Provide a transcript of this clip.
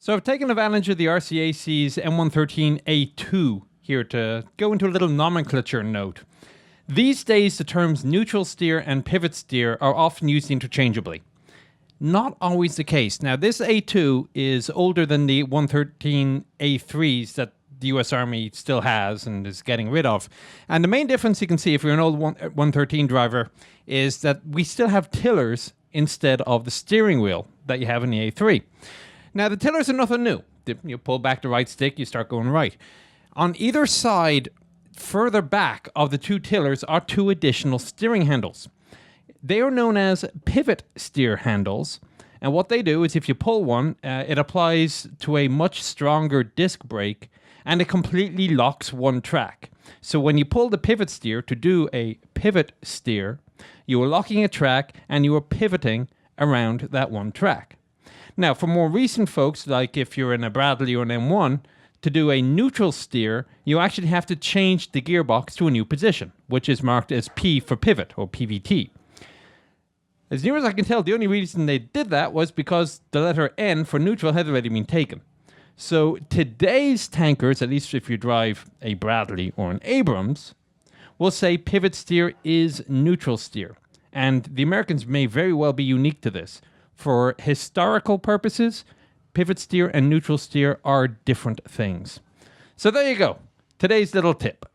So I've taken advantage of the RCAC's M113A2 here to go into a little nomenclature note. These days, the terms neutral steer and pivot steer are often used interchangeably. Not always the case. Now, this A2 is older than the 113A3s that the US Army still has and is getting rid of. And the main difference you can see if you're an old 113 driver is that we still have tillers instead of the steering wheel that you have in the A3. Now, the tillers are nothing new. You pull back the right stick, you start going right. On either side, further back of the two tillers are two additional steering handles. They are known as pivot steer handles. And what they do is if you pull one, it applies to a much stronger disc brake and it completely locks one track. So when you pull the pivot steer to do a pivot steer, you are locking a track and you are pivoting around that one track. Now, for more recent folks, like if you're in a Bradley or an M1, to do a neutral steer, you actually have to change the gearbox to a new position, which is marked as P for pivot, or PVT. As near as I can tell, the only reason they did that was because the letter N for neutral had already been taken. So today's tankers, at least if you drive a Bradley or an Abrams, will say pivot steer is neutral steer. And the Americans may very well be unique to this. For historical purposes, pivot steer and neutral steer are different things. So there you go. Today's little tip.